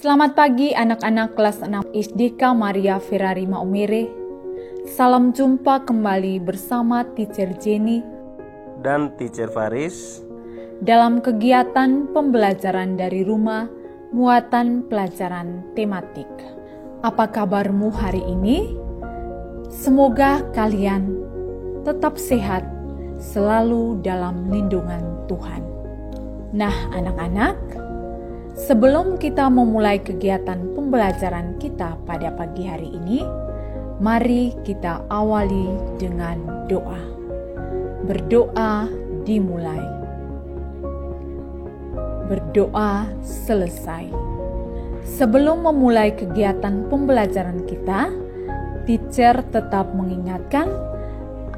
Selamat pagi anak-anak kelas 6 SDK Maria Ferrari Maumere. Salam jumpa kembali bersama Teacher Jenny dan Teacher Faris dalam kegiatan pembelajaran dari rumah muatan pelajaran tematik. Apa kabarmu hari ini? Semoga kalian tetap sehat, selalu dalam lindungan Tuhan. Nah, anak-anak, sebelum kita memulai kegiatan pembelajaran kita pada pagi hari ini, mari kita awali dengan doa. Berdoa dimulai. Berdoa selesai. Sebelum memulai kegiatan pembelajaran kita, teacher tetap mengingatkan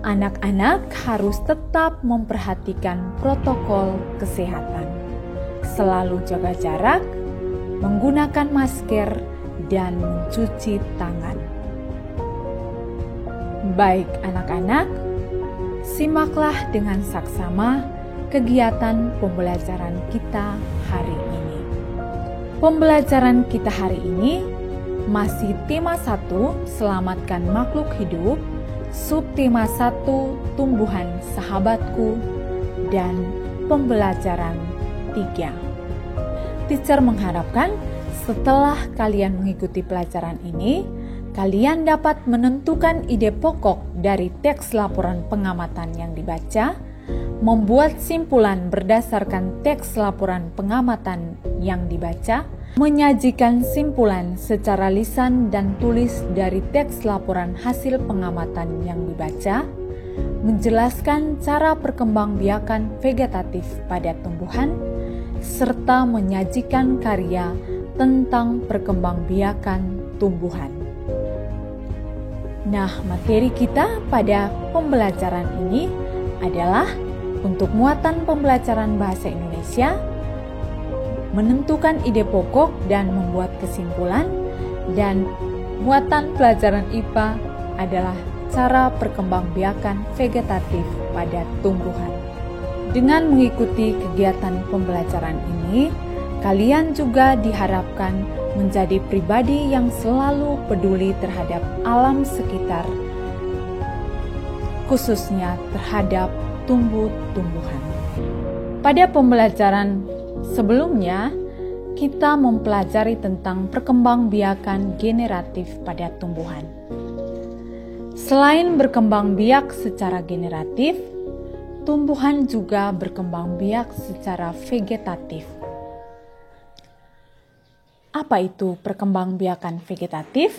anak-anak harus tetap memperhatikan protokol kesehatan. Selalu jaga jarak, menggunakan masker, dan mencuci tangan. Baik anak-anak, simaklah dengan saksama kegiatan pembelajaran kita hari ini. Pembelajaran kita hari ini masih tema 1, selamatkan makhluk hidup, subtema 1, tumbuhan sahabatku, dan pembelajaran 3. Teacher mengharapkan setelah kalian mengikuti pelajaran ini, kalian dapat menentukan ide pokok dari teks laporan pengamatan yang dibaca, membuat simpulan berdasarkan teks laporan pengamatan yang dibaca, menyajikan simpulan secara lisan dan tulis dari teks laporan hasil pengamatan yang dibaca, menjelaskan cara perkembangbiakan vegetatif pada tumbuhan, serta menyajikan karya tentang perkembangbiakan tumbuhan. Nah, materi kita pada pembelajaran ini adalah untuk muatan pembelajaran bahasa Indonesia, menentukan ide pokok dan membuat kesimpulan, dan muatan pelajaran IPA adalah cara perkembangbiakan vegetatif pada tumbuhan. Dengan mengikuti kegiatan pembelajaran ini, kalian juga diharapkan menjadi pribadi yang selalu peduli terhadap alam sekitar, khususnya terhadap tumbuh-tumbuhan. Pada pembelajaran sebelumnya, kita mempelajari tentang perkembangbiakan generatif pada tumbuhan. Selain berkembang biak secara generatif, tumbuhan juga berkembang biak secara vegetatif. Apa itu perkembangbiakan vegetatif?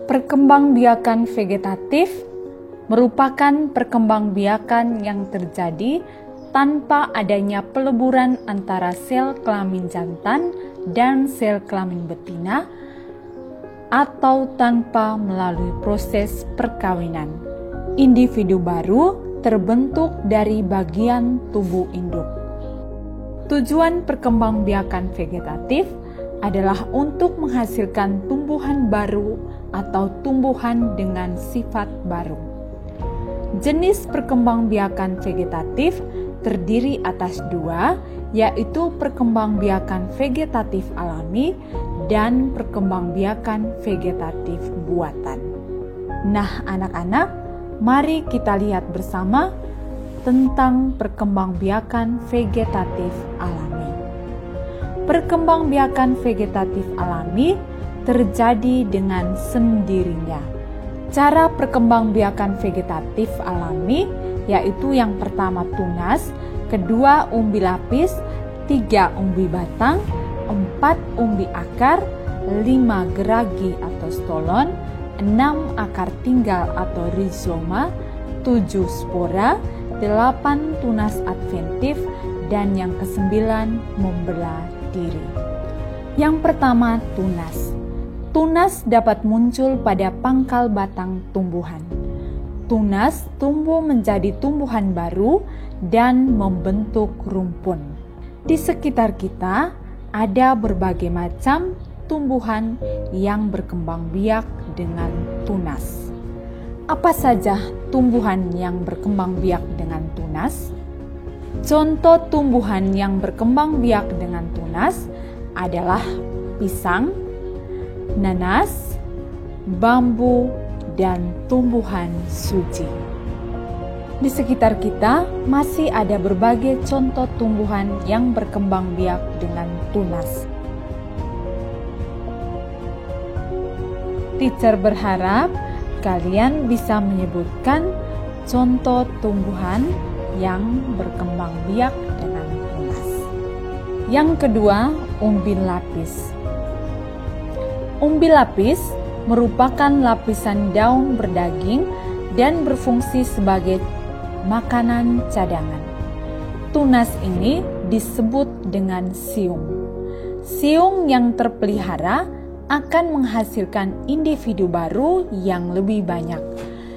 Perkembangbiakan vegetatif merupakan perkembangbiakan yang terjadi tanpa adanya peleburan antara sel kelamin jantan dan sel kelamin betina, atau tanpa melalui proses perkawinan. Individu baru terbentuk dari bagian tubuh induk. Tujuan perkembangbiakan vegetatif adalah untuk menghasilkan tumbuhan baru atau tumbuhan dengan sifat baru. Jenis perkembangbiakan vegetatif terdiri atas 2, yaitu perkembangbiakan vegetatif alami dan perkembangbiakan vegetatif buatan. Nah, anak-anak, mari kita lihat bersama tentang perkembangbiakan vegetatif alami. Perkembangbiakan vegetatif alami terjadi dengan sendirinya. Cara perkembangbiakan vegetatif alami yaitu yang pertama tunas, kedua umbi lapis, 3 umbi batang, 4 umbi akar, 5 geragi atau stolon, 6 akar tinggal atau rizoma, 7 spora, 8 tunas adventif, dan yang ke-9 membelah diri. Yang pertama, tunas. Tunas dapat muncul pada pangkal batang tumbuhan. Tunas tumbuh menjadi tumbuhan baru dan membentuk rumpun. Di sekitar kita ada berbagai macam tumbuhan yang berkembang biak dengan tunas. Apa saja tumbuhan yang berkembang biak dengan tunas? Contoh tumbuhan yang berkembang biak dengan tunas adalah pisang, nanas, bambu, dan tumbuhan suci. Di sekitar kita masih ada berbagai contoh tumbuhan yang berkembang biak dengan tunas. Teacher berharap kalian bisa menyebutkan contoh tumbuhan yang berkembang biak dengan tunas. Yang kedua, umbil lapis. Umbil lapis merupakan lapisan daun berdaging dan berfungsi sebagai makanan cadangan. Tunas ini disebut dengan siung. Siung yang terpelihara akan menghasilkan individu baru yang lebih banyak.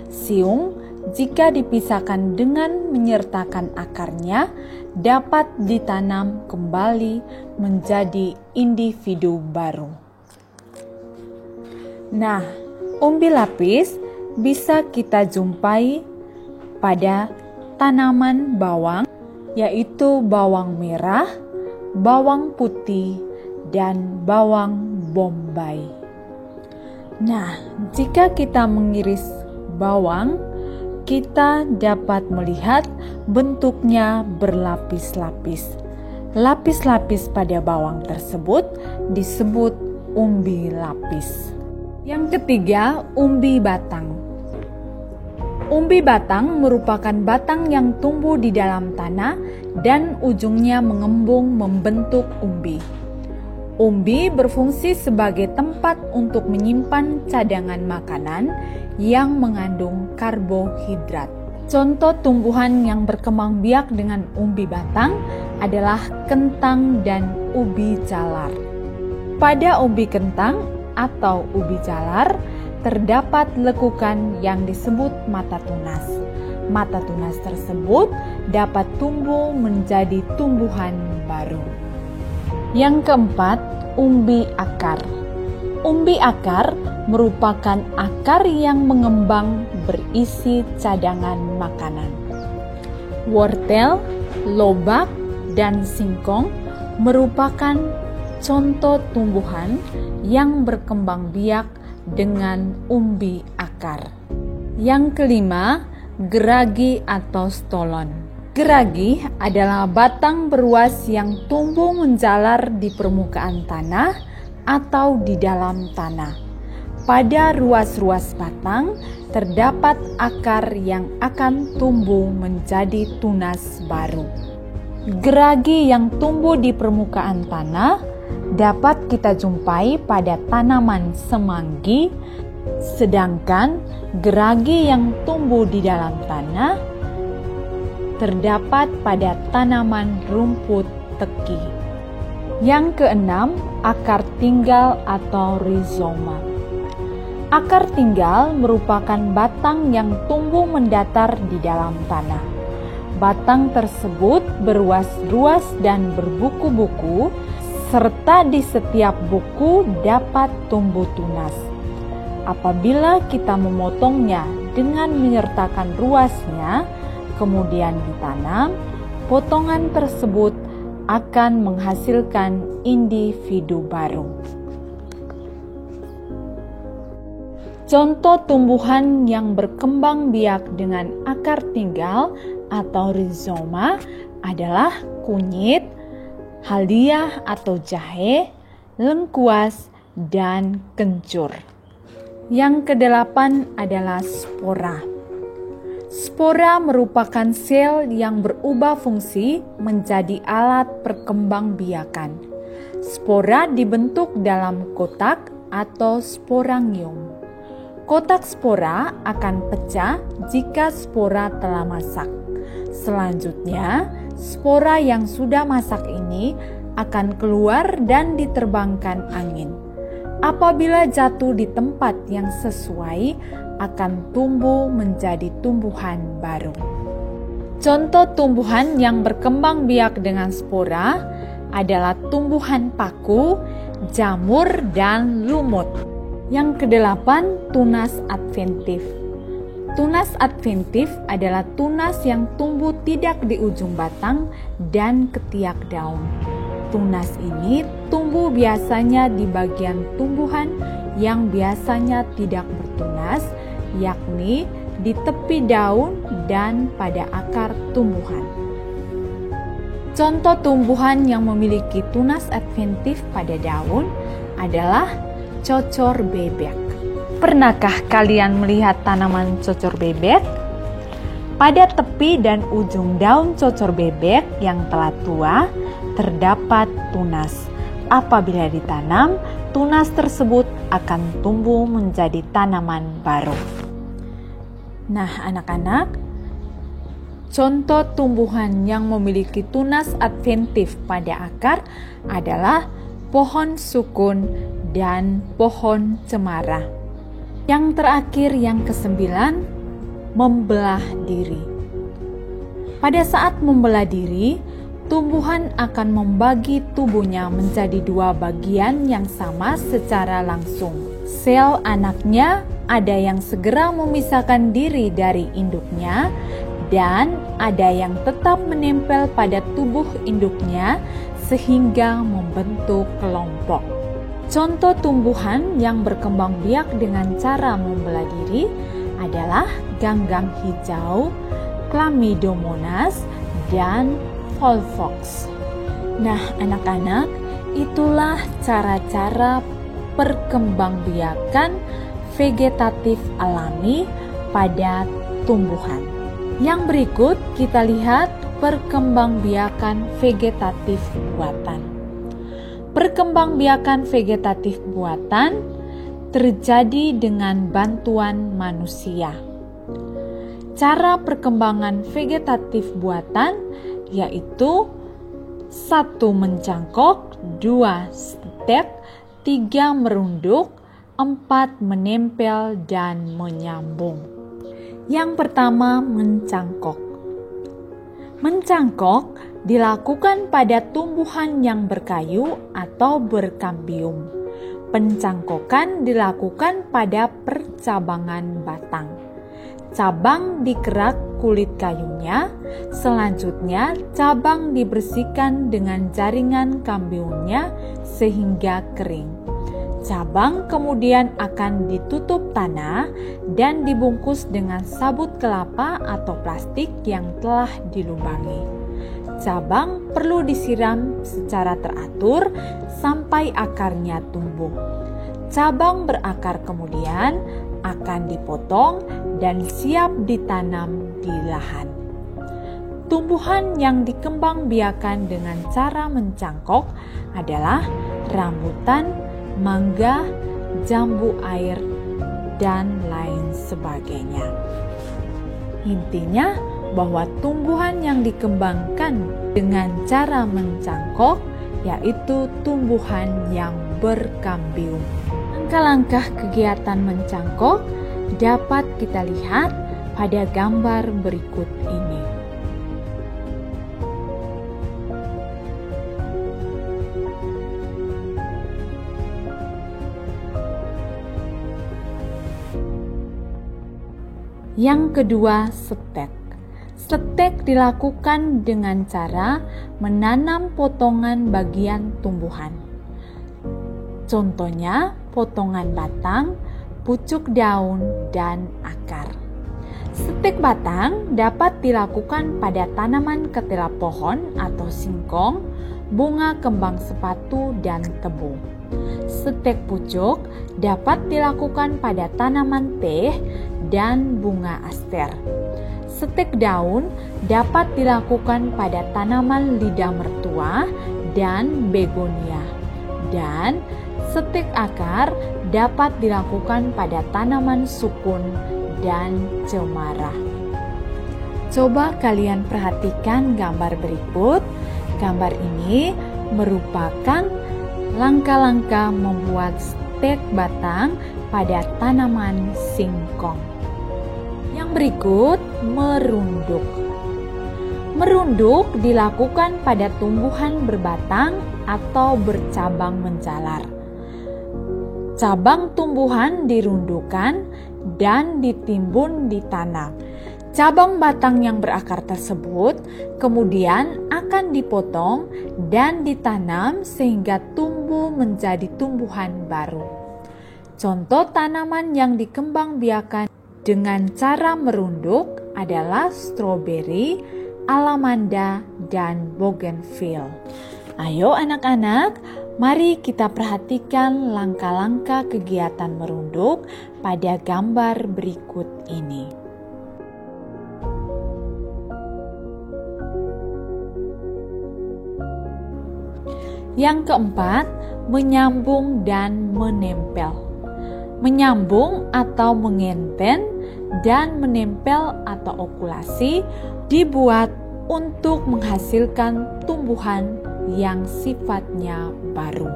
Siung, jika dipisahkan dengan menyertakan akarnya, dapat ditanam kembali menjadi individu baru. Nah, umbil lapis bisa kita jumpai pada tanaman bawang, yaitu bawang merah, bawang putih, dan bawang bombay. Nah, jika kita mengiris bawang, kita dapat melihat bentuknya berlapis-lapis. Lapis-lapis pada bawang tersebut disebut umbi lapis. Yang ketiga, umbi batang. Umbi batang merupakan batang yang tumbuh di dalam tanah dan ujungnya mengembung membentuk umbi. Umbi berfungsi sebagai tempat untuk menyimpan cadangan makanan yang mengandung karbohidrat. Contoh tumbuhan yang berkembang biak dengan umbi batang adalah kentang dan ubi jalar. Pada ubi kentang atau ubi jalar, terdapat lekukan yang disebut mata tunas. Mata tunas tersebut dapat tumbuh menjadi tumbuhan baru. Yang keempat, umbi akar. Umbi akar merupakan akar yang mengembang berisi cadangan makanan. Wortel, lobak, dan singkong merupakan contoh tumbuhan yang berkembang biak dengan umbi akar. Yang kelima, geragi atau stolon. Geragi adalah batang beruas yang tumbuh menjalar di permukaan tanah atau di dalam tanah. Pada ruas-ruas batang terdapat akar yang akan tumbuh menjadi tunas baru. Geragi yang tumbuh di permukaan tanah dapat kita jumpai pada tanaman semanggi, sedangkan geragi yang tumbuh di dalam tanah terdapat pada tanaman rumput teki. Yang keenam, akar tinggal atau rizoma. Akar tinggal merupakan batang yang tumbuh mendatar di dalam tanah. Batang tersebut beruas-ruas dan berbuku-buku, serta di setiap buku dapat tumbuh tunas. Apabila kita memotongnya dengan menyertakan ruasnya, kemudian ditanam, potongan tersebut akan menghasilkan individu baru. Contoh tumbuhan yang berkembang biak dengan akar tinggal atau rizoma adalah kunyit, haldia atau jahe, lengkuas, dan kencur. Yang kedelapan adalah spora. Spora merupakan sel yang berubah fungsi menjadi alat perkembangbiakan. Spora dibentuk dalam kotak atau sporangium. Kotak spora akan pecah jika spora telah masak. Selanjutnya, spora yang sudah masak ini akan keluar dan diterbangkan angin. Apabila jatuh di tempat yang sesuai, akan tumbuh menjadi tumbuhan baru. Contoh tumbuhan yang berkembang biak dengan spora adalah tumbuhan paku, jamur, dan lumut. Yang kedelapan, tunas adventif. Tunas adventif adalah tunas yang tumbuh tidak di ujung batang dan ketiak daun. tunas ini tumbuh biasanya di bagian tumbuhan yang biasanya tidak bertunas, yakni di tepi daun dan pada akar tumbuhan. Contoh tumbuhan yang memiliki tunas adventif pada daun adalah cocor bebek. Pernahkah kalian melihat tanaman cocor bebek? Pada tepi dan ujung daun cocor bebek yang telah tua, terdapat tunas. Apabila ditanam, tunas tersebut akan tumbuh menjadi tanaman baru. Nah, anak-anak, contoh tumbuhan yang memiliki tunas adventif pada akar adalah pohon sukun dan pohon cemara. Yang terakhir, yang kesembilan, membelah diri. Pada saat membelah diri, tumbuhan akan membagi tubuhnya menjadi dua bagian yang sama secara langsung. Sel anaknya ada yang segera memisahkan diri dari induknya dan ada yang tetap menempel pada tubuh induknya sehingga membentuk kelompok. Contoh tumbuhan yang berkembang biak dengan cara membelah diri adalah ganggang hijau, Chlamydomonas, dan Volvox. Nah, anak-anak, itulah cara-cara perkembangbiakan vegetatif alami pada tumbuhan. Yang berikut kita lihat perkembangbiakan vegetatif buatan. Perkembangbiakan vegetatif buatan terjadi dengan bantuan manusia. Cara perkembangan vegetatif buatan yaitu 1. Mencangkok, 2. Stek, 3. Merunduk, 4. Menempel dan menyambung. Yang pertama, mencangkok. Mencangkok dilakukan pada tumbuhan yang berkayu atau berkambium. Pencangkokan dilakukan pada percabangan batang. Cabang dikerak kulit kayunya, selanjutnya cabang dibersihkan dengan jaringan kambiumnya sehingga kering. Cabang kemudian akan ditutup tanah dan dibungkus dengan sabut kelapa atau plastik yang telah dilubangi. Cabang perlu disiram secara teratur sampai akarnya tumbuh. Cabang berakar kemudian akan dipotong dan siap ditanam di lahan. Tumbuhan yang dikembangbiakan dengan cara mencangkok adalah rambutan, mangga, jambu air, dan lain sebagainya. Intinya bahwa tumbuhan yang dikembangkan dengan cara mencangkok yaitu tumbuhan yang berkambium. Langkah-langkah kegiatan mencangkok dapat kita lihat pada gambar berikut ini. Yang kedua, stek. Stek dilakukan dengan cara menanam potongan bagian tumbuhan. Contohnya, potongan batang, pucuk daun, dan akar. Stek batang dapat dilakukan pada tanaman ketela pohon atau singkong, bunga kembang sepatu, dan tebu. Stek pucuk dapat dilakukan pada tanaman teh dan bunga aster. Stek daun dapat dilakukan pada tanaman lidah mertua dan begonia. Dan stek akar dapat dilakukan pada tanaman sukun dan cemara. Coba kalian perhatikan gambar berikut. Gambar ini merupakan langkah-langkah membuat stek batang pada tanaman singkong. Yang berikut, merunduk. Merunduk dilakukan pada tumbuhan berbatang atau bercabang menjalar. Cabang tumbuhan dirundukkan dan ditimbun di tanah. Cabang batang yang berakar tersebut kemudian akan dipotong dan ditanam sehingga tumbuh menjadi tumbuhan baru. Contoh tanaman yang dikembangbiakan dengan cara merunduk adalah stroberi, alamanda, dan bougainville. Ayo anak-anak, mari kita perhatikan langkah-langkah kegiatan merunduk pada gambar berikut ini. Yang keempat, menyambung dan menempel. Menyambung atau mengenten dan menempel atau okulasi dibuat untuk menghasilkan tumbuhan yang sifatnya baru.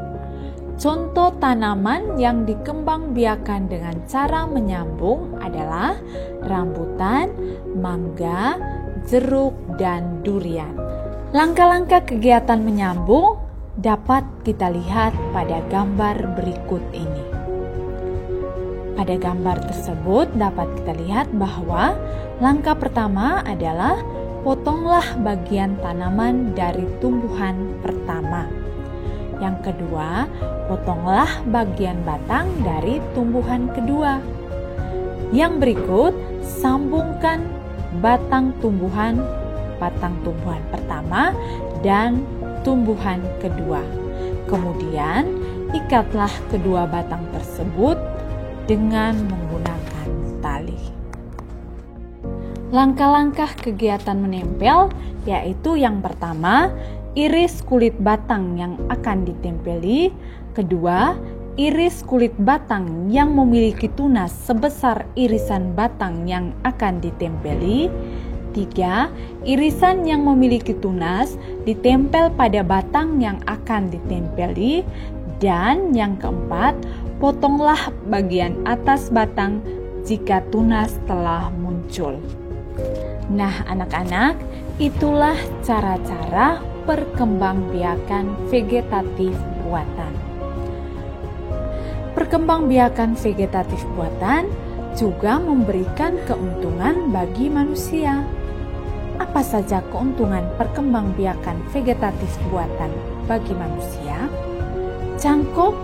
Contoh tanaman yang dikembangbiakan dengan cara menyambung adalah rambutan, mangga, jeruk, dan durian. Langkah-langkah kegiatan menyambung dapat kita lihat pada gambar berikut ini. Pada gambar tersebut dapat kita lihat bahwa langkah pertama adalah potonglah bagian tanaman dari tumbuhan pertama. Yang kedua, potonglah bagian batang dari tumbuhan kedua. Yang berikut, sambungkan batang tumbuhan pertama dan tumbuhan kedua. Kemudian, ikatlah kedua batang tersebut dengan menggunakan tali. Langkah-langkah kegiatan menempel yaitu yang pertama, iris kulit batang yang akan ditempeli. Kedua, iris kulit batang yang memiliki tunas sebesar irisan batang yang akan ditempeli. 3. Irisan yang memiliki tunas ditempel pada batang yang akan ditempeli. Dan yang keempat, potonglah bagian atas batang jika tunas telah muncul. Nah, anak-anak, itulah cara-cara perkembangbiakan vegetatif buatan. Perkembangbiakan vegetatif buatan juga memberikan keuntungan bagi manusia. Apa saja keuntungan perkembangbiakan vegetatif buatan bagi manusia? Cangkok,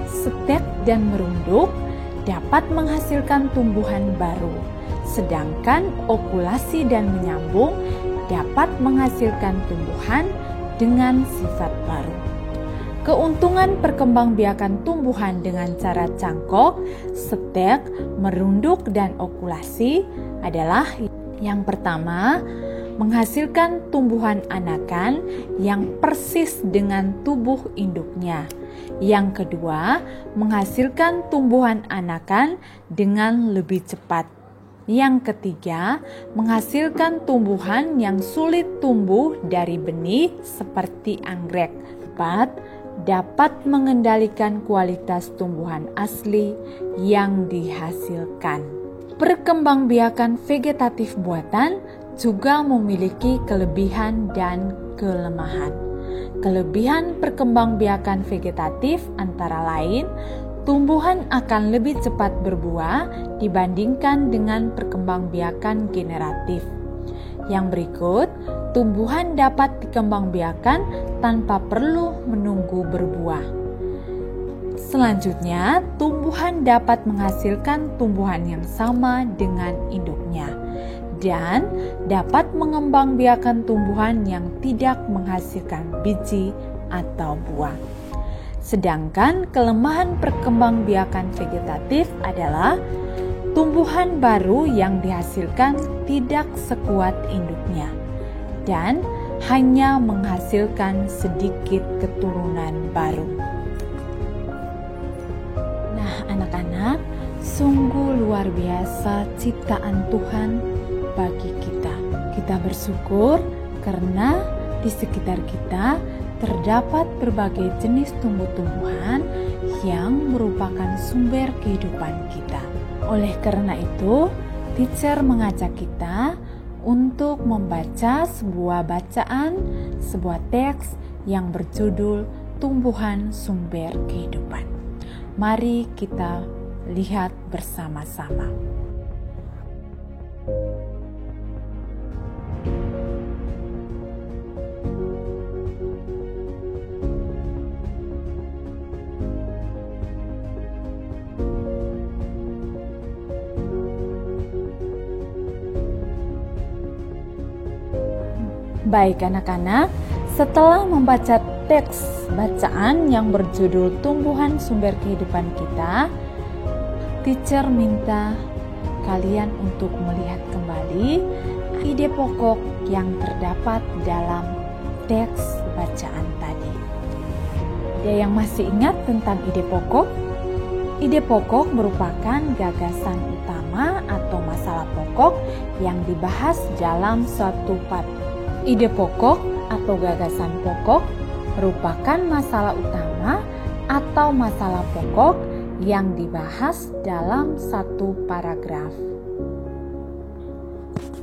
setek, dan merunduk dapat menghasilkan tumbuhan baru, sedangkan okulasi dan menyambung dapat menghasilkan tumbuhan dengan sifat baru. Keuntungan perkembangbiakan tumbuhan dengan cara cangkok, setek, merunduk, dan okulasi adalah yang pertama, menghasilkan tumbuhan anakan yang persis dengan tubuh induknya. Yang kedua, menghasilkan tumbuhan anakan dengan lebih cepat. Yang ketiga, menghasilkan tumbuhan yang sulit tumbuh dari benih seperti anggrek. 4. Dapat mengendalikan kualitas tumbuhan asli yang dihasilkan. Perkembangbiakan vegetatif buatan juga memiliki kelebihan dan kelemahan. Kelebihan perkembangbiakan vegetatif antara lain, tumbuhan akan lebih cepat berbuah dibandingkan dengan perkembangbiakan generatif. Yang berikut, tumbuhan dapat dikembangbiakan tanpa perlu menunggu berbuah. Selanjutnya, tumbuhan dapat menghasilkan tumbuhan yang sama dengan induknya dan dapat mengembangbiakan tumbuhan yang tidak menghasilkan biji atau buah. Sedangkan kelemahan perkembangbiakan vegetatif adalah tumbuhan baru yang dihasilkan tidak sekuat induknya dan hanya menghasilkan sedikit keturunan baru. Nah, anak-anak, sungguh luar biasa ciptaan Tuhan bagi kita. Kita bersyukur karena di sekitar kita terdapat berbagai jenis tumbuh-tumbuhan yang merupakan sumber kehidupan kita. Oleh karena itu, teacher mengajak kita untuk membaca sebuah bacaan, sebuah teks yang berjudul Tumbuhan Sumber Kehidupan. Mari kita lihat bersama-sama. Baik anak-anak, setelah membaca teks bacaan yang berjudul Tumbuhan Sumber Kehidupan Kita, teacher minta kalian untuk melihat kembali ide pokok yang terdapat dalam teks bacaan tadi. Ada yang masih ingat tentang ide pokok? Ide pokok merupakan gagasan utama atau masalah pokok yang dibahas dalam suatu bab. Ide pokok atau gagasan pokok merupakan masalah utama atau masalah pokok yang dibahas dalam satu paragraf.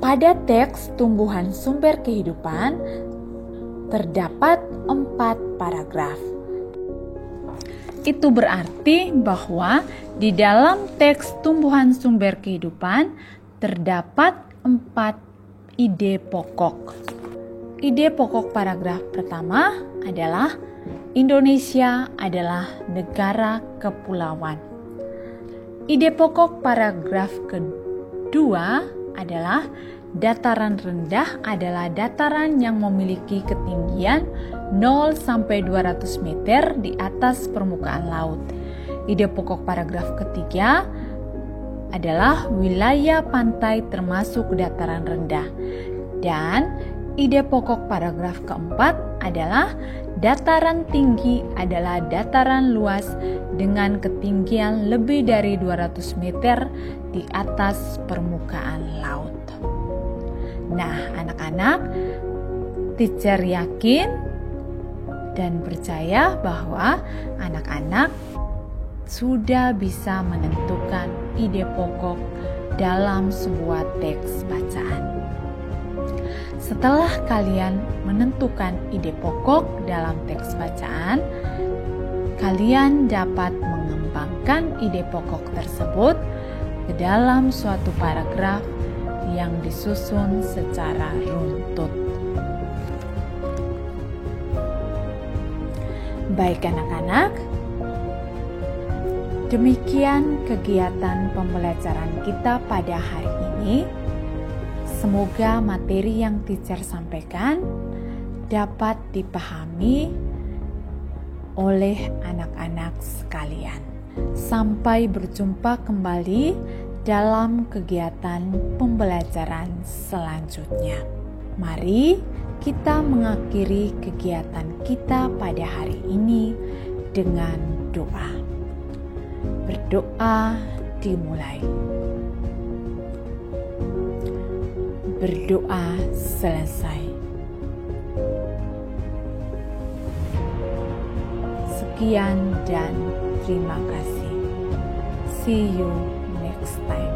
Pada teks Tumbuhan Sumber Kehidupan terdapat 4 paragraf. Itu berarti bahwa di dalam teks Tumbuhan Sumber Kehidupan terdapat 4 ide pokok. Ide pokok paragraf pertama adalah Indonesia adalah negara kepulauan. Ide pokok paragraf kedua adalah dataran rendah adalah dataran yang memiliki ketinggian 0 sampai 200 meter di atas permukaan laut. Ide pokok paragraf ketiga adalah wilayah pantai termasuk dataran rendah. Dan ide pokok paragraf keempat adalah dataran tinggi adalah dataran luas dengan ketinggian lebih dari 200 meter di atas permukaan laut. Nah, anak-anak, teacher yakin dan percaya bahwa anak-anak sudah bisa menentukan ide pokok dalam sebuah teks bacaan. Setelah kalian menentukan ide pokok dalam teks bacaan, kalian dapat mengembangkan ide pokok tersebut ke dalam suatu paragraf yang disusun secara runtut. Baik anak-anak, demikian kegiatan pembelajaran kita pada hari ini. Semoga materi yang teacher sampaikan dapat dipahami oleh anak-anak sekalian. Sampai berjumpa kembali dalam kegiatan pembelajaran selanjutnya. Mari kita mengakhiri kegiatan kita pada hari ini dengan doa. Berdoa dimulai. Berdoa selesai. Sekian dan terima kasih. See you next time.